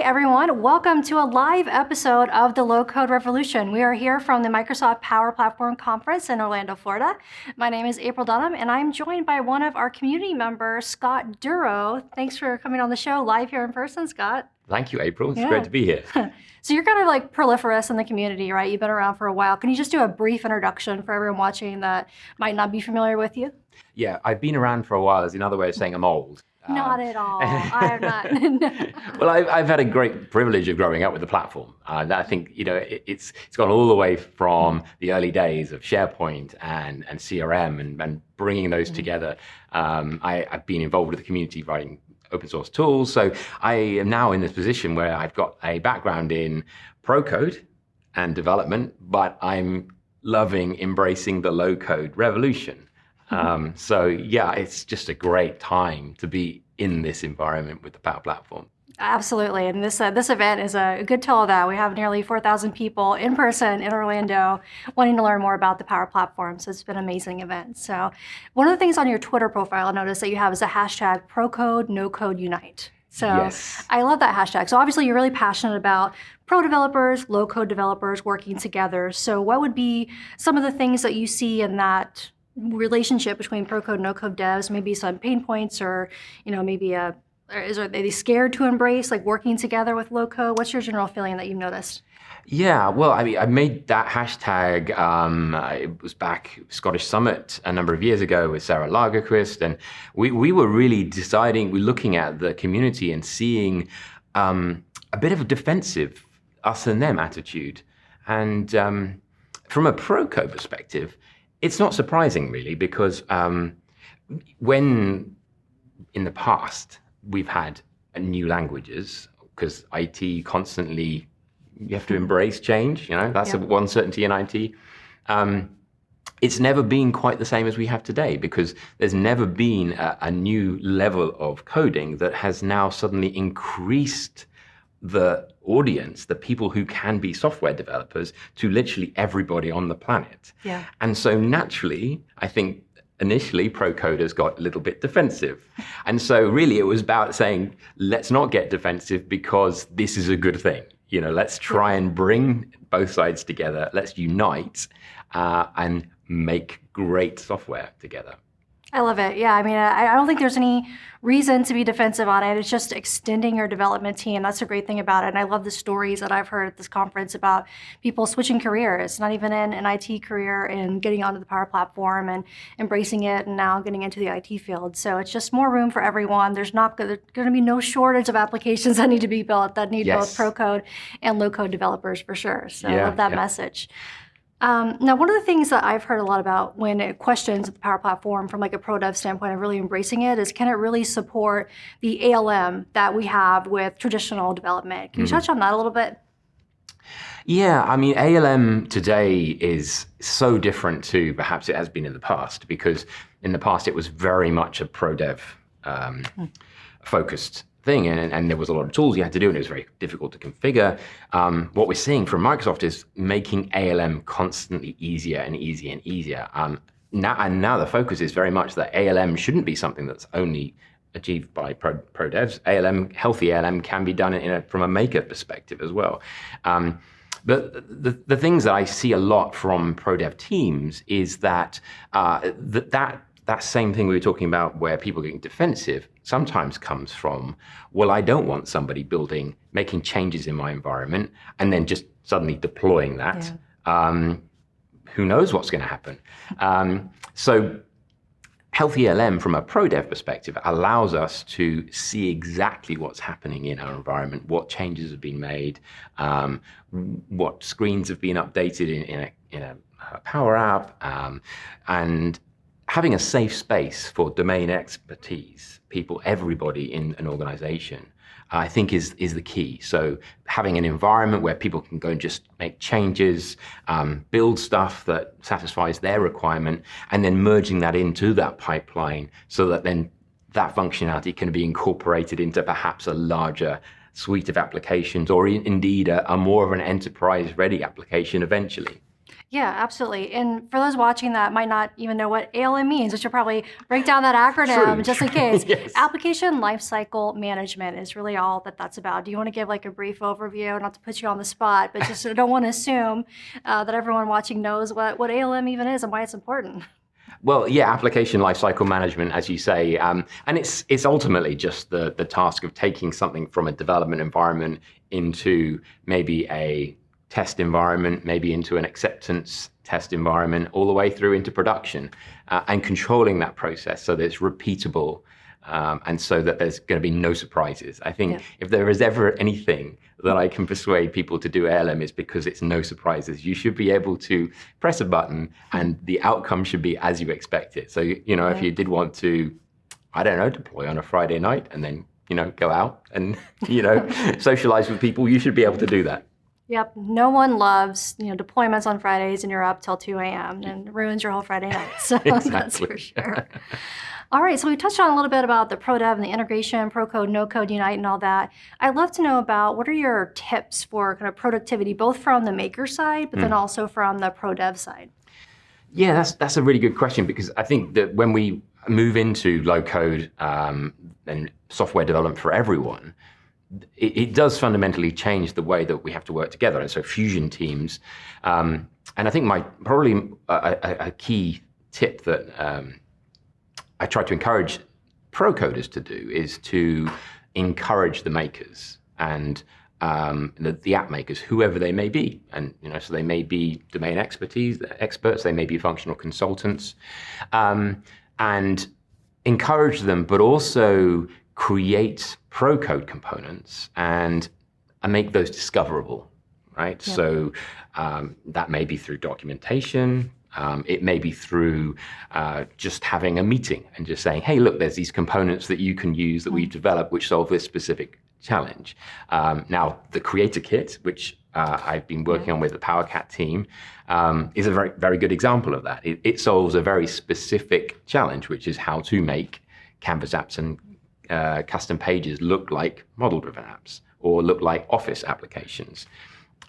everyone. Welcome to a live episode of the Low Code Revolution. We are here from the Microsoft Power Platform Conference in Orlando, Florida. My name is April Dunnam, and I'm joined by one of our community members, Scott Durow. Thanks for coming on the show live here in person, Scott. Thank you, April. It's great to be here. So you're kind of like proliferous in the community, right? You've been around for a while. Can you just do a brief introduction for everyone watching that might not be familiar with you? Yeah, I've been around for a while is another way of saying I'm old. Not at all. I am not. Well, I've had a great privilege of growing up with the platform. I think it's gone all the way from the early days of SharePoint and CRM and bringing those together. I've been involved with the community writing open source tools. So I am now in this position where I've got a background in pro code and development, but I'm loving embracing the low code revolution. So yeah, it's just a great time to be in this environment with the Power Platform. Absolutely, and this event is a good tell of that. We have nearly 4,000 people in person in Orlando wanting to learn more about the Power Platform, so it's been an amazing event. So one of the things on your Twitter profile I noticed that you have is a hashtag ProCode No Code Unite. So yes. I love that hashtag. So obviously you're really passionate about pro developers, low code developers working together. So what would be some of the things that you see in that relationship between pro code, no code devs, maybe some pain points or, maybe are they scared to embrace like working together with low code? What's your general feeling that you've noticed? Yeah, well, I mean, I made that hashtag, it was back Scottish Summit a number of years ago with Sarah Lagerquist, and we were really we're looking at the community and seeing a bit of a defensive us and them attitude. And from a pro code perspective, it's not surprising really, because when in the past we've had new languages, because IT constantly, you have to embrace change, that's one certainty in IT. It's never been quite the same as we have today, because there's never been a new level of coding that has now suddenly increased the audience, the people who can be software developers, to literally everybody on the planet. Yeah. And so naturally, I think initially pro coders got a little bit defensive. And so really it was about saying, let's not get defensive because this is a good thing. Let's try and bring both sides together. Let's unite and make great software together. I love it. Yeah, I mean, I don't think there's any reason to be defensive on it. It's just extending your development team. That's the great thing about it. And I love the stories that I've heard at this conference about people switching careers, not even in an IT career, and getting onto the Power Platform and embracing it and now getting into the IT field. So it's just more room for everyone. There's going to be no shortage of applications that need to be built that need both pro code and low code developers for sure. So I love that message. Now, one of the things that I've heard a lot about when it questions the Power Platform from like a pro dev standpoint of really embracing it is, can it really support the ALM that we have with traditional development? Can you touch on that a little bit? Yeah, I mean, ALM today is so different to perhaps it has been in the past, because in the past it was very much a pro dev focused thing, and there was a lot of tools you had to do, and it was very difficult to configure. What we're seeing from Microsoft is making ALM constantly easier and easier and easier. Now the focus is very much that ALM shouldn't be something that's only achieved by pro devs. Healthy ALM can be done from a maker perspective as well. But the things that I see a lot from pro dev teams is that that same thing we were talking about where people getting defensive sometimes comes from, well, I don't want somebody making changes in my environment and then just suddenly deploying that. Yeah. Who knows what's going to happen? So healthy LM from a pro dev perspective allows us to see exactly what's happening in our environment, what changes have been made, what screens have been updated in a Power App, and having a safe space for domain expertise, everybody in an organization, I think is the key. So having an environment where people can go and just make changes, build stuff that satisfies their requirement, and then merging that into that pipeline so that then that functionality can be incorporated into perhaps a larger suite of applications, or indeed a more of an enterprise-ready application eventually. Yeah, absolutely. And for those watching that might not even know what ALM means, we should probably break down that acronym True. just in case. Yes. Application Lifecycle Management is really all that that's about. Do you want to give like a brief overview, not to put you on the spot, but just I don't want to assume that everyone watching knows what ALM even is and why it's important. Well, yeah, application lifecycle management, as you say, and it's ultimately just the task of taking something from a development environment into maybe a test environment, maybe into an acceptance test environment, all the way through into production, and controlling that process so that it's repeatable, and so that there's going to be no surprises. I think if there is ever anything that I can persuade people to do ALM, is because it's no surprises. You should be able to press a button and the outcome should be as you expect it. So, if you did want to, I don't know, deploy on a Friday night and then, go out and, socialize with people, you should be able to do that. Yep. No one loves, deployments on Fridays and you're up till 2 a.m. and it ruins your whole Friday night. So that's for sure. All right. So we touched on a little bit about the ProDev and the integration, ProCode, NoCode, Unite, and all that. I'd love to know about what are your tips for kind of productivity, both from the maker side, but then also from the ProDev side? Yeah, that's a really good question, because I think that when we move into low code and software development for everyone, it does fundamentally change the way that we have to work together. And so fusion teams, and I think probably a key tip that I try to encourage pro coders to do is to encourage the makers and the app makers, whoever they may be. And, so they may be domain experts, they may be functional consultants, and encourage them, but also create pro code components and make those discoverable, right? Yep. So that may be through documentation. It may be through just having a meeting and just saying, hey, look, there's these components that you can use that we've developed which solve this specific challenge. Now, the Creator Kit, which I've been working on with the PowerCat team, is a very, very good example of that. It solves a very specific challenge, which is how to make Canvas apps and custom pages look like model-driven apps or look like Office applications.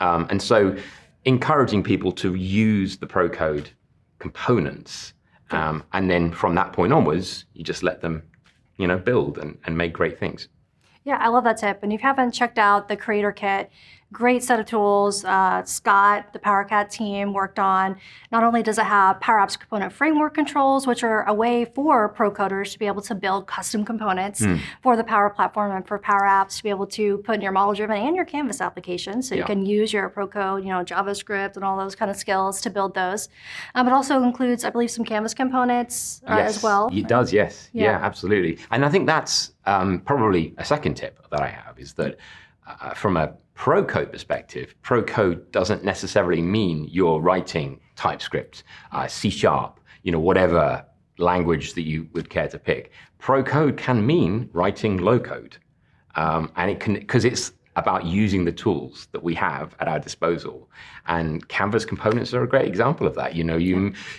And so encouraging people to use the ProCode components, and then from that point onwards, you just let them, build and make great things. Yeah, I love that tip. And if you haven't checked out the Creator Kit, great set of tools. Scott, the PowerCat team, worked on. Not only does it have Power Apps component framework controls, which are a way for pro coders to be able to build custom components for the Power Platform and for Power Apps to be able to put in your model-driven and your Canvas applications. So you can use your pro code, JavaScript and all those kind of skills to build those. It also includes, I believe, some Canvas components as well. It does, yes. Yeah, absolutely. And I think that's probably a second tip that I have, is that from a pro code perspective, pro code doesn't necessarily mean you're writing TypeScript, C#, whatever language that you would care to pick. Pro code can mean writing low code, and it can, because it's about using the tools that we have at our disposal. And Canvas components are a great example of that. You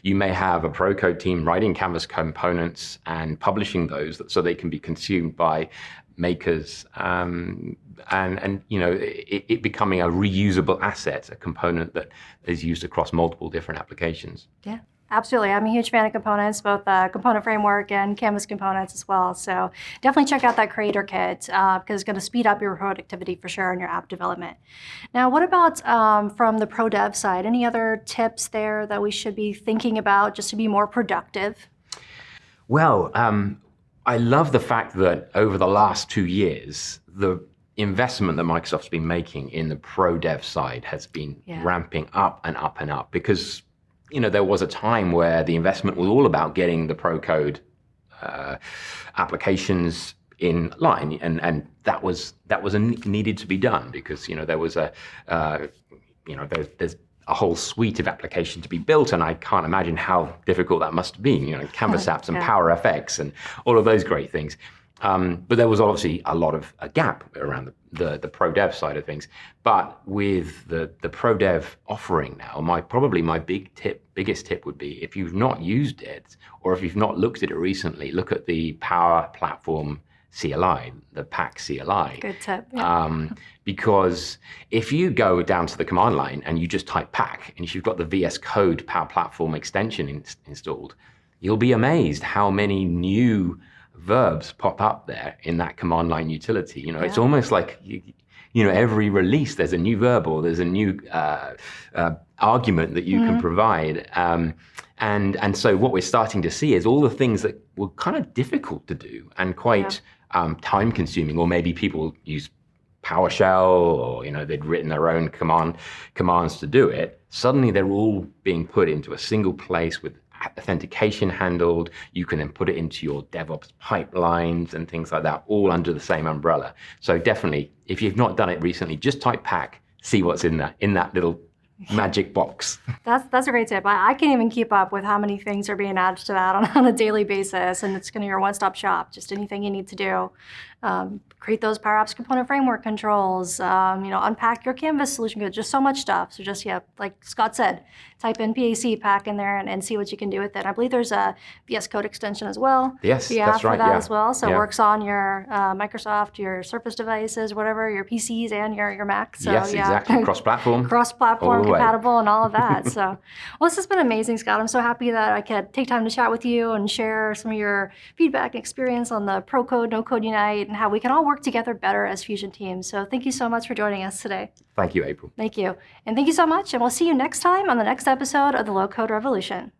may have a pro code team writing Canvas components and publishing those so they can be consumed by makers, and it becoming a reusable asset, a component that is used across multiple different applications. Yeah, absolutely. I'm a huge fan of components, both component framework and Canvas components as well. So definitely check out that Creator Kit because it's going to speed up your productivity for sure in your app development. Now, what about from the pro dev side? Any other tips there that we should be thinking about just to be more productive? Well, I love the fact that over the last 2 years, the investment that Microsoft's been making in the pro dev side has been ramping up and up and up, because there was a time where the investment was all about getting the pro code applications in line, and that was needed to be done, because there was there's a whole suite of application to be built, and I can't imagine how difficult that must have been, Canvas apps and Power FX and all of those great things. But there was obviously a gap around the pro dev side of things. But with the pro dev offering now, my biggest tip would be, if you've not used it or if you've not looked at it recently, look at the Power Platform CLI, the pack CLI. Good tip. Yeah. Because if you go down to the command line and you just type pack, and if you've got the VS Code Power Platform extension installed, you'll be amazed how many new verbs pop up there in that command line utility. It's almost like every release there's a new verb or there's a new argument that you can provide. And so what we're starting to see is all the things that were kind of difficult to do and quite time consuming, or maybe people use PowerShell, or they'd written their own commands to do it. Suddenly they're all being put into a single place with authentication handled. You can then put it into your DevOps pipelines and things like that, all under the same umbrella. So definitely, if you've not done it recently, just type pack, see what's in that little magic box. That's a great tip. I can't even keep up with how many things are being added to that on a daily basis, and it's going to be your one-stop shop. Just anything you need to do. Create those Power Apps component framework controls, unpack your Canvas solution code, just so much stuff. So just, like Scott said, type in PAC, pack in there, and see what you can do with it. I believe there's a VS Code extension as well. Yes, that's right. For that as well. So it works on your Microsoft, your Surface devices, whatever, your PCs and your Mac. So, yes, exactly. Cross-platform. Cross-platform compatible and all of that. So, well, this has been amazing, Scott. I'm so happy that I could take time to chat with you and share some of your feedback and experience on the Pro Code, No Code Unite, and how we can all work together better as Fusion teams. So thank you so much for joining us today. Thank you, April. Thank you. And thank you so much. And we'll see you next time on the next episode of the Low Code Revolution.